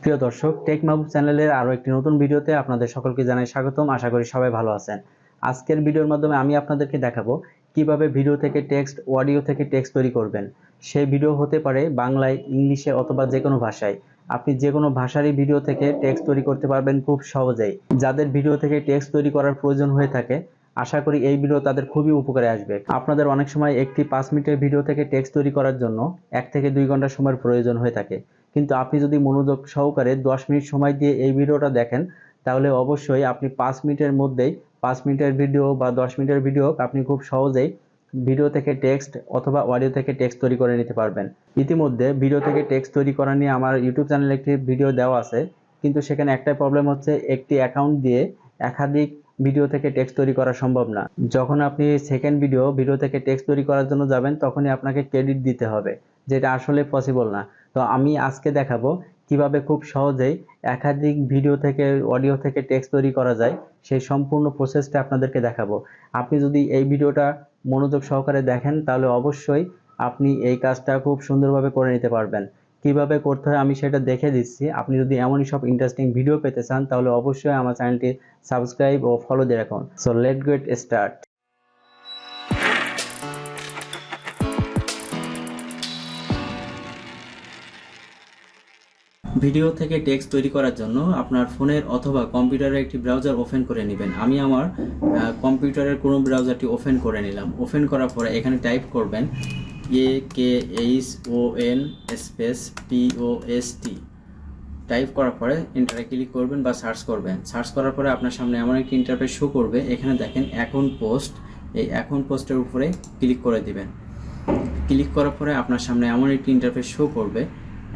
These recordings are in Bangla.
প্রিয় দর্শক, টেক মাহবুব চ্যানেলের আরো একটি নতুন ভিডিওতে আপনাদের সকলকে জানাই স্বাগতম। আশা করি সবাই ভালো আছেন। আজকের ভিডিওর মাধ্যমে আমি আপনাদেরকে দেখাবো কিভাবে ভিডিও থেকে টেক্সট, অডিও থেকে টেক্সট তৈরি করবেন। সেই ভিডিও হতে পারে বাংলায়, ইংলিশে অথবা যে কোনো ভাষায়। আপনি যে কোনো ভাষারই ভিডিও থেকে টেক্সট তৈরি করতে পারবেন খুব সহজেই। যাদের ভিডিও থেকে টেক্সট তৈরি করার প্রয়োজন হয়ে থাকে, আশা করি এই ভিডিও তাদের খুবই উপকারে আসবে। আপনাদের অনেক সময় একটি 5 মিনিটের ভিডিও থেকে টেক্সট তৈরি করার জন্য 1 থেকে 2 ঘন্টা সময়ের প্রয়োজন হয়ে থাকে, কিন্তু আপনি যদি মনোযোগ সহকারে 10 মিনিট সময় দিয়ে এই ভিডিওটা দেখেন, তাহলে অবশ্যই আপনি 5 মিনিটের মধ্যেই 5 মিনিটের ভিডিও বা 10 মিনিটের ভিডিও আপনি খুব সহজেই ভিডিও থেকে টেক্সট অথবা অডিও থেকে টেক্সট তৈরি করে নিতে পারবেন। ইতিমধ্যে ভিডিও থেকে টেক্সট তৈরি করা নিয়ে আমার ইউটিউব চ্যানেলে একটি ভিডিও দেওয়া আছে, কিন্তু সেখানে একটাই প্রবলেম হচ্ছে, একটি অ্যাকাউন্ট দিয়ে একাধিক ভিডিও থেকে টেক্সট তৈরি করা সম্ভব না। যখন আপনি সেকেন্ড ভিডিও থেকে টেক্সট তৈরি করার জন্য যাবেন, তখনই আপনাকে ক্রেডিট দিতে হবে, যেটা আসলে পসিবল না। তো আমি আজকে দেখাবো কিভাবে খুব সহজেই একাধিক ভিডিও থেকে, অডিও থেকে টেক্সট তৈরি করা যায়। সেই সম্পূর্ণ প্রসেসটা আপনাদেরকে দেখাবো। আপনি যদি এই ভিডিওটা মনোযোগ সহকারে দেখেন, তাহলে অবশ্যই আপনি এই কাজটা খুব সুন্দরভাবে করে নিতে পারবেন। কিভাবে করতে হয় আমি সেটা দেখে দিচ্ছি। আপনি যদি এমনই সব ইন্টারেস্টিং ভিডিও পেতে চান, তাহলে অবশ্যই আমার চ্যানেলটি সাবস্ক্রাইব ও ফলো দিয়ে রাখুন। So let's get start. Video থেকে টেক্সট তৈরি করার জন্য আপনার ফোনের অথবা কম্পিউটারের একটি ব্রাউজার ওপেন করে নেবেন। আমি আমার কম্পিউটারের ক্রোম ব্রাউজারটি ওপেন করে নিলাম। ওপেন করার পরে এখানে টাইপ করবেন AKHON স্পেস POST। টাইপ করার পরে এন্টারে ক্লিক করবেন বা সার্চ করবেন। সার্চ করার পরে আপনার সামনে এমন একটি ইন্টারফেস শো করবে। এখানে দেখেন এখন পোস্ট, এই এখন পোস্টের উপরে ক্লিক করে দিবেন। ক্লিক করার পরে আপনার সামনে এমন একটি ইন্টারফেস শো করবে।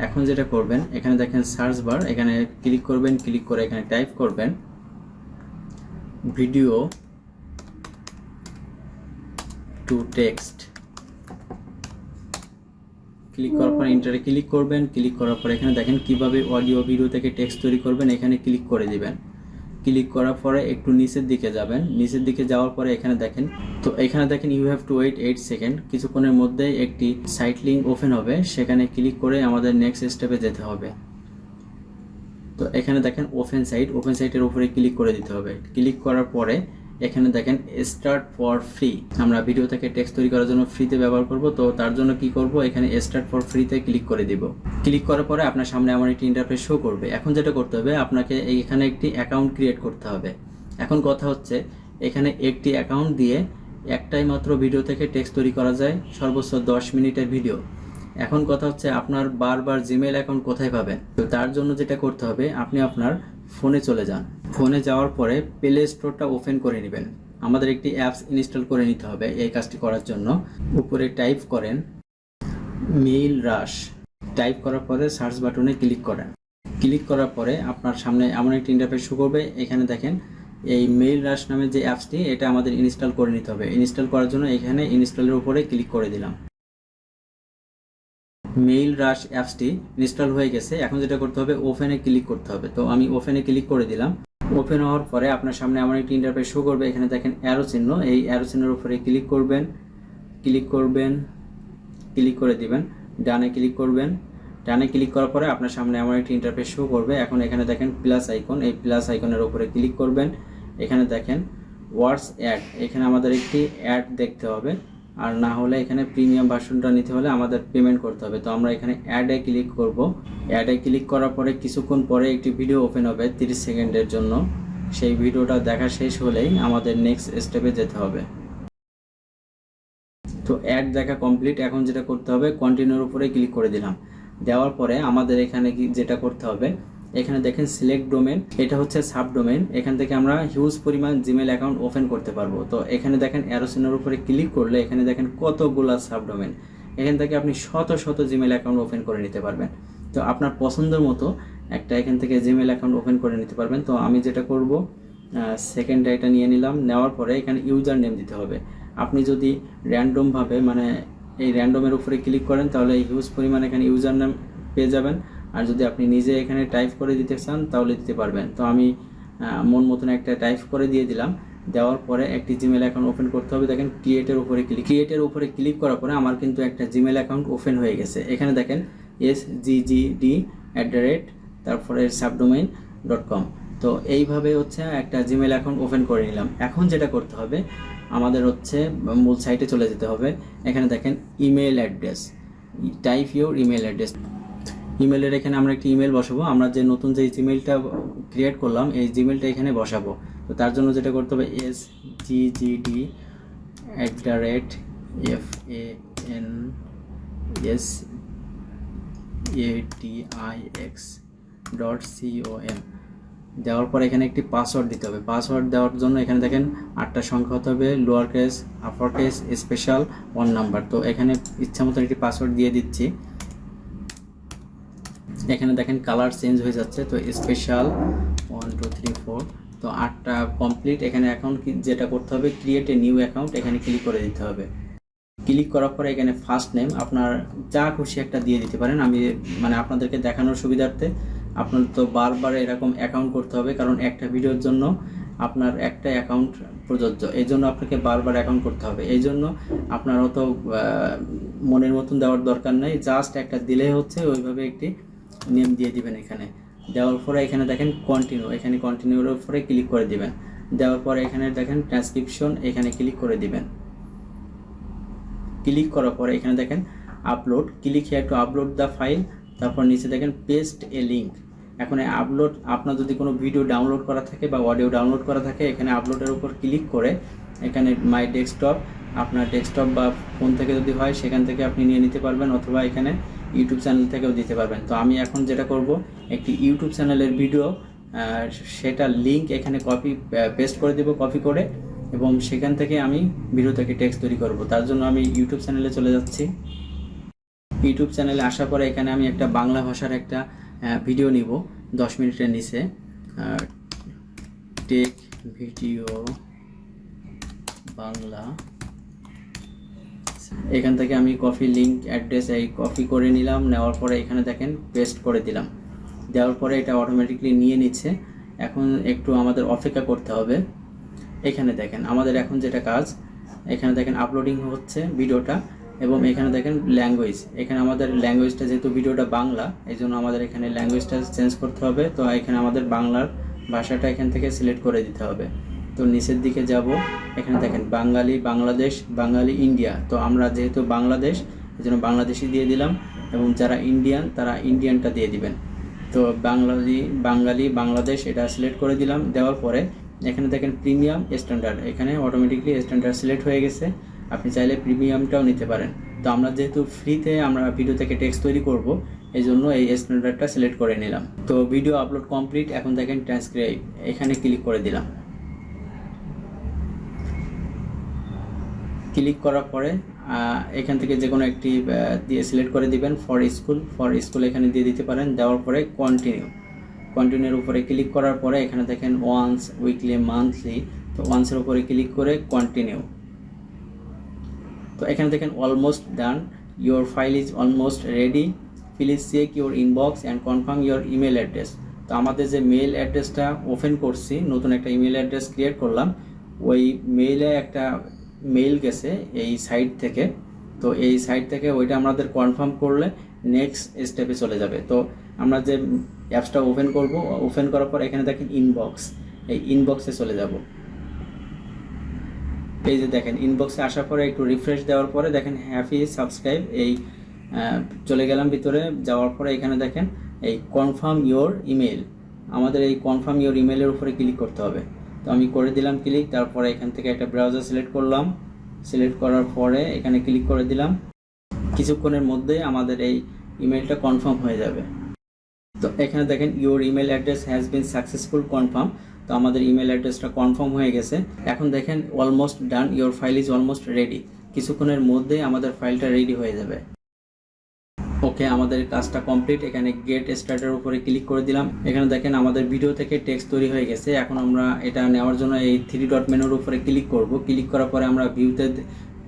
এখন যেটা করবেন, এখানে দেখেন সার্চ বার, এখানে ক্লিক করবেন। ক্লিক করে এখানে টাইপ করবেন ভিডিও টু টেক্সট। ক্লিক করার পর এন্টারে ক্লিক করবেন। ক্লিক করার পর এখানে দেখেন কিভাবে অডিও ভিডিও থেকে টেক্সট তৈরি করবেন, এখানে ক্লিক করে দিবেন। ক্লিক করার পরে একটু নিচের দিকে যাবেন। নিচের দিকে যাওয়ার পরে এখানে দেখেন you have to wait 8 second. কিছুক্ষণের মধ্যেই একটি সাইট লিঙ্ক ওপেন হবে, সেখানে ক্লিক করে আমাদের নেক্সট স্টেপে যেতে হবে। তো এখানে দেখেন ওপেন সাইটের উপরে ক্লিক করে দিতে হবে। ক্লিক করার পরে এখানে দেখেন স্টার্ট ফর ফ্রি। আমরা ভিডিও থেকে টেক্সট তৈরি করার জন্য ফ্রিতে ব্যবহার করব, তো তার জন্য কি করব, এখানে স্টার্ট ফর ফ্রিতে ক্লিক করে দিব। ক্লিক করার পরে আপনার সামনে আমার একটি ইন্টারফেস শো করবে। এখন যেটা করতে হবে, আপনাকে এখানে একটি অ্যাকাউন্ট ক্রিয়েট করতে হবে। এখন কথা হচ্ছে, এখানে একটি অ্যাকাউন্ট দিয়ে একটাই মাত্র ভিডিও থেকে টেক্সট তৈরি করা যায়, সর্বোচ্চ 10 মিনিটের ভিডিও। এখন কথা হচ্ছে, আপনার বারবার জিমেইল অ্যাকাউন্ট কোথায় পাবেন? তো তার জন্য যেটা করতে হবে, আপনি আপনার ফোনে চলে যান। ফোনে যাওয়ার পরে প্লে স্টোরটা ওপেন করে নেবেন। আমাদের একটি অ্যাপস ইনস্টল করে নিতে হবে এই কাজটি করার জন্য। উপরে টাইপ করেন মেইল রাশ। টাইপ করার পরে সার্চ বাটনে ক্লিক করেন। ক্লিক করার পরে আপনার সামনে এমন একটি ইন্টারফেস শো করবে। এখানে দেখেন এই মেইল রাশ নামে যে অ্যাপসটি, এটা আমাদের ইনস্টল করে নিতে হবে। ইনস্টল করার জন্য এখানে ইনস্টলের উপরে ক্লিক করে দিলাম। মেইল রাশ অ্যাপসটি ইনস্টল হয়ে গেছে। এখন যেটা করতে হবে, ওপেনে ক্লিক করতে হবে। তো আমি ওপেনে ক্লিক করে দিলাম। ওপেন হওয়ার পরে আপনার সামনে এমন একটি ইন্টারফেস শো করবে। এখানে দেখেন অ্যারো চিহ্ন, এই অ্যারো চিহ্নের উপরে ক্লিক করবেন। ক্লিক করে দিবেন। ডানে ক্লিক করবেন। ডানে ক্লিক করার পরে আপনার সামনে এমন একটি ইন্টারফেস শো করবে। এখন এখানে দেখেন প্লাস আইকন, এই প্লাস আইকনের উপরে ক্লিক করবেন। এখানে দেখেন ওয়ার্ডস অ্যাড, এখানে আমাদের একটি অ্যাড দেখতে হবে, আর না হলে এখানে প্রিমিয়াম ভার্সনটা নিতে হলে আমাদের পেমেন্ট করতে হবে। তো আমরা এখানে অ্যাডে ক্লিক করব। অ্যাডে ক্লিক করার পরে কিছুক্ষণ পরে একটি ভিডিও ওপেন হবে 30 সেকেন্ডের জন্য। সেই ভিডিওটা দেখা শেষ হলেই আমাদের নেক্সট স্টেপে যেতে হবে। তো অ্যাড দেখা কমপ্লিট। এখন যেটা করতে হবে, কন্টিনিউর উপরে ক্লিক করে দিলাম। দেওয়ার পরে আমাদের এখানে যেটা করতে হবে, এখানে দেখেন সিলেক্ট ডোমেন, এটা হচ্ছে সাব ডোমেন। এখান থেকে আমরা হিউজ পরিমাণ জিমেল অ্যাকাউন্ট ওপেন করতে পারবো। তো এখানে দেখেন অ্যারো চিহ্নের উপরে ক্লিক করলে এখানে দেখেন কতগুলা সাব ডোমেন। এখান থেকে আপনি শত জিমেল অ্যাকাউন্ট ওপেন করে নিতে পারবেন। তো আপনার পছন্দের মতো একটা এখান থেকে জিমেল অ্যাকাউন্ট ওপেন করে নিতে পারবেন। তো আমি যেটা করব, সেকেন্ড এটা নিয়ে নিলাম। নেওয়ার পরে এখানে ইউজার নেম দিতে হবে। আপনি যদি র্যান্ডমভাবে, মানে এই র্যান্ডমের উপরে ক্লিক করেন, তাহলে হিউজ পরিমাণ এখানে ইউজার নেম পেয়ে যাবেন। আর যদি আপনি নিজে এখানে টাইপ করে দিতে চান, তাহলে দিতে পারবেন। তো আমি মন মতন একটা টাইপ করে দিয়ে দিলাম। দেওয়ার পরে একটি জিমেল অ্যাকাউন্ট ওপেন করতে হবে। দেখেন ক্রিয়েটের উপরে ক্লিক করার পরে আমার কিন্তু একটা জিমেল অ্যাকাউন্ট ওপেন হয়ে গেছে। এখানে দেখেন SGGD তারপরে subdomain.com। তো এইভাবে হচ্ছে একটা জিমেল অ্যাকাউন্ট ওপেন করে নিলাম। এখন যেটা করতে হবে আমাদের হচ্ছে মূল সাইটে চলে যেতে হবে। এখানে দেখেন email address, type your email address. ইমেলের এখানে আমরা একটি ইমেল বসাবো। আমরা যে নতুন যে জিমেলটা ক্রিয়েট করলাম এই জিমেলটা এখানে বসাবো। তো তার জন্য যেটা করতে হবে sggd@fansatix.com দেওয়ার পর এখানে একটি পাসওয়ার্ড দিতে হবে। পাসওয়ার্ড দেওয়ার জন্য এখানে দেখেন 8টা সংখ্যা হতে হবে, lower case, upper case, special, 1 number. তো এখানে ইচ্ছা মতো একটি পাসওয়ার্ড দিয়ে দিচ্ছি। এখানে দেখেন কালার চেঞ্জ হয়ে যাচ্ছে। তো স্পেশাল 1 2 3 4। তো 8টা কমপ্লিট। এখানে অ্যাকাউন্ট যেটা করতে হবে ক্রিয়েট এ নিউ অ্যাকাউন্ট, এখানে ক্লিক করে দিতে হবে। ক্লিক করার পরে এখানে ফার্স্ট নেম আপনার যা খুশি একটা দিয়ে দিতে পারেন। আমি মানে আপনাদেরকে দেখানোর সুবিধার্থে, আপনার তো বারবার এরকম অ্যাকাউন্ট করতে হবে কারণ একটা ভিডিওর জন্য আপনার একটা অ্যাকাউন্ট প্রযোজ্য, এই জন্য আপনাকে বারবার অ্যাকাউন্ট করতে হবে। এই জন্য আপনার অত মনের মতন দেওয়ার দরকার নেই, জাস্ট একটা দিলে হচ্ছে ওইভাবে একটি নেম দিয়ে দিবেন। এখানে দেওয়ার পরে এখানে দেখেন কন্টিনিউ, এখানে কন্টিনিউর উপরে ক্লিক করে দিবেন। দেওয়ার পরে এখানে দেখেন ট্রান্সক্রিপশন, এখানে ক্লিক করে দিবেন। ক্লিক করার পরে এখানে দেখেন upload, click here two upload the file. তারপর নিচে দেখেন পেস্ট এ লিঙ্ক। এখন আপলোড, আপনার যদি কোনো ভিডিও ডাউনলোড করা থাকে বা অডিও ডাউনলোড করা থাকে এখানে আপলোডের উপর ক্লিক করে এখানে মাই ডেস্কটপ, আপনার ডেস্কটপ বা ফোন থেকে যদি হয় সেখান থেকে আপনি নিয়ে নিতে পারবেন, অথবা এখানে ইউটিউব চ্যানেল থেকেও দিতে পারবেন। তো আমি এখন যেটা করব একটি ইউটিউব চ্যানেলের ভিডিও, সেটা লিঙ্ক এখানে পেস্ট করে দেব কপি করে, এবং সেখান থেকে আমি ভিডিও থেকে টেক্সট তৈরি করব। তার জন্য আমি ইউটিউব চ্যানেলে চলে যাচ্ছি। ইউটিউব চ্যানেলে আসার পরে এখানে আমি একটা বাংলা ভাষার একটা ভিডিও নিব 10 মিনিটের নিচে, টেক ভিডিও বাংলা। এখান থেকে আমি কপি লিঙ্ক অ্যাড্রেস এই কপি করে নিলাম। নেওয়ার পরে এখানে দেখেন পেস্ট করে দিলাম। দেওয়ার পরে এটা অটোমেটিকলি নিয়ে নিচ্ছে। এখন একটু আমাদের অপেক্ষা করতে হবে। এখানে দেখেন আমাদের এখন যেটা কাজ, এখানে দেখেন আপলোডিং হচ্ছে ভিডিওটা, এবং এখানে দেখেন ল্যাঙ্গুয়েজ। এখানে আমাদের ল্যাঙ্গুয়েজটা যেহেতু ভিডিওটা বাংলা, এই জন্য আমাদের এখানে ল্যাঙ্গুয়েজটা চেঞ্জ করতে হবে। তো এখানে আমাদের বাংলার ভাষাটা এখান থেকে সিলেক্ট করে দিতে হবে। তো নিচের দিকে যাব, এখানে দেখেন বাঙালি বাংলাদেশ, বাঙালি ইন্ডিয়া। তো আমরা যেহেতু বাংলাদেশ এই জন্য বাংলাদেশি দিয়ে দিলাম, এবং যারা ইন্ডিয়ান তারা ইন্ডিয়ানটা দিয়ে দিবেন। তো বাঙালি বাংলাদেশ এটা সিলেক্ট করে দিলাম। দেওয়ার পরে এখানে দেখেন প্রিমিয়াম স্ট্যান্ডার্ড, এখানে অটোমেটিকলি স্ট্যান্ডার্ড সিলেক্ট হয়ে গেছে। আপনি চাইলে প্রিমিয়ামটাও নিতে পারেন। তো আমরা যেহেতু ফ্রিতে আমরা ভিডিও থেকে টেক্সট তৈরি করব এই জন্য এই স্ট্যান্ডার্ডটা সিলেক্ট করে নিলাম। তো ভিডিও আপলোড কমপ্লিট। এখন দেখেন ট্রান্সক্রাইব, এখানে ক্লিক করে দিলাম। ক্লিক করার পরে এখান থেকে যে কোনো একটি দিয়ে সিলেক্ট করে দিবেন। ফর স্কুল এখানে দিয়ে দিতে পারেন। দেওয়ার পরে কন্টিনিউর উপরে ক্লিক করার পরে এখানে দেখেন ওয়ান্স, উইকলি, মান্থলি। তো ওয়ান্সের উপরে ক্লিক করে কন্টিনিউ। তো এখানে দেখেন almost done, your file is almost ready, please check your inbox and confirm your email address. তো আমাদের যে মেইল অ্যাড্রেসটা ওপেন করছি, নতুন একটা ইমেল অ্যাড্রেস ক্রিয়েট করলাম, ওই মেইলে একটা মেইল গেছে এই সাইট থেকে। তো এই সাইট থেকে ওইটা আমাদের কনফার্ম করলে নেক্সট স্টেপে চলে যাবে। তো আমরা যে অ্যাপসটা ওপেন করার পর এখানে দেখেন ইনবক্স, এই ইনবক্সে চলে যাব। এই যে দেখেন ইনবক্সে আসার পরে একটু রিফ্রেশ দেওয়ার পরে দেখেন হ্যাপি সাবস্ক্রাইব, এই চলে গেলাম ভিতরে। যাওয়ার পরে এখানে দেখেন এই কনফার্ম ইওর ইমেল, আমাদের এই কনফার্ম ইওর ইমেলের উপরে ক্লিক করতে হবে। তো আমি করে দিলাম ক্লিক। তারপরে এখান থেকে একটা ব্রাউজার সিলেক্ট করলাম। সিলেক্ট করার পরে এখানে ক্লিক করে দিলাম। কিছুক্ষণের মধ্যে আমাদের এই ইমেলটা কনফার্ম হয়ে যাবে। তো এখানে দেখেন your email address has been successful confirm. তো আমাদের ইমেল অ্যাড্রেসটা কনফার্ম হয়ে গেছে। এখন দেখেন almost done, your file is almost ready. কিছুক্ষণের মধ্যে আমাদের ফাইলটা রেডি হয়ে যাবে। ওকে, আমাদের কাজটা কমপ্লিট। এখানে গেট স্টার্টের উপরে ক্লিক করে দিলাম। এখানে দেখেন আমাদের ভিডিও থেকে টেক্সট তৈরি হয়ে গেছে। এখন আমরা এটা নেওয়ার জন্য এই 3 ডট মেনুর উপরে ক্লিক করব। ক্লিক করার পরে আমরা ভিউতে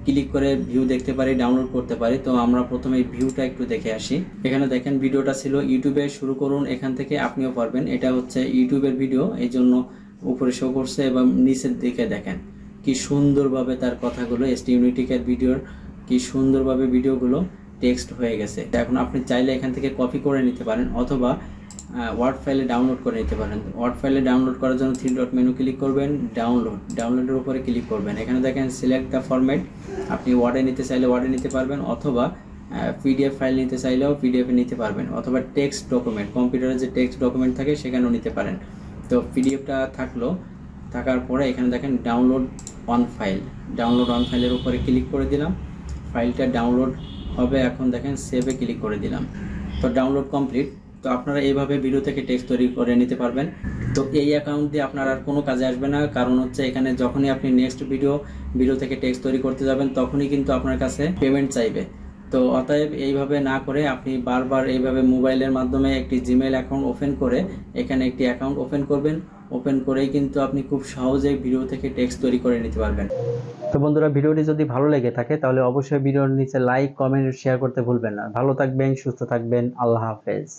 ক্লিক করে ভিউ দেখতে পারি, ডাউনলোড করতে পারি। তো আমরা প্রথমে ভিউটা একটু দেখে আসি। এখানে দেখেন ভিডিওটা ছিল ইউটিউবে শুরু করুন, এখান থেকে আপনিও পারবেন। এটা হচ্ছে ইউটিউবের ভিডিও, এই জন্য উপরে শো করছে, এবং নিচের দিকে দেখেন কি সুন্দরভাবে তার কথাগুলো ইউনিটিকের ভিডিওর কি সুন্দরভাবে ভিডিওগুলো টেক্সট হয়ে গেছে। এখন আপনি চাইলে এখান থেকে কপি করে নিতে পারেন, অথবা ওয়ার্ড ফাইলে ডাউনলোড করে নিতে পারেন। ওয়ার্ড ফাইলে ডাউনলোড করার জন্য থ্রি ডট মেনু ক্লিক করবেন, ডাউনলোডের উপরে ক্লিক করবেন। এখানে দেখেন সিলেক্ট দ্য ফরম্যাট, আপনি ওয়ার্ডে নিতে চাইলে ওয়ার্ডে নিতে পারবেন, অথবা পিডিএফ ফাইল নিতে চাইলেও পিডিএফে নিতে পারবেন, অথবা টেক্সট ডকুমেন্ট, কম্পিউটারে যে টেক্সট ডকুমেন্ট থাকে সেখানেও নিতে পারেন। তো পিডিএফটা থাকার পরে এখানে দেখেন download on file, download on ফাইলের উপরে ক্লিক করে দিলাম, ফাইলটা ডাউনলোড হবে। এখন দেখেন সেভে ক্লিক করে দিলাম, তো ডাউনলোড কমপ্লিট। তো আপনারা এইভাবে ভিডিও থেকে টেক্সট তৈরি করে নিতে পারবেন। তো এই অ্যাকাউন্ট দিয়ে আপনার আর কোনো কাজে আসবে না, কারণ হচ্ছে এখানে যখনই আপনি নেক্সট ভিডিও থেকে টেক্সট তৈরি করতে যাবেন তখনই কিন্তু আপনার কাছে পেমেন্ট চাইবে। তো অতএব এইভাবে না করে আপনি বারবার এইভাবে মোবাইলের মাধ্যমে একটি জিমেইল অ্যাকাউন্ট ওপেন করে এখানে একটি অ্যাকাউন্ট ওপেন করবেন। ওপেন করেই কিন্তু আপনি খুব সহজেই ভিডিও থেকে টেক্সট তৈরি করে নিতে পারবেন। তো বন্ধুরা, ভিডিওটি যদি ভালো লেগে থাকে তাহলে অবশ্যই ভিডিওর নিচে লাইক, কমেন্ট, শেয়ার করতে ভুলবেন না। ভালো থাকবেন, সুস্থ থাকবেন, আল্লাহ হাফেজ।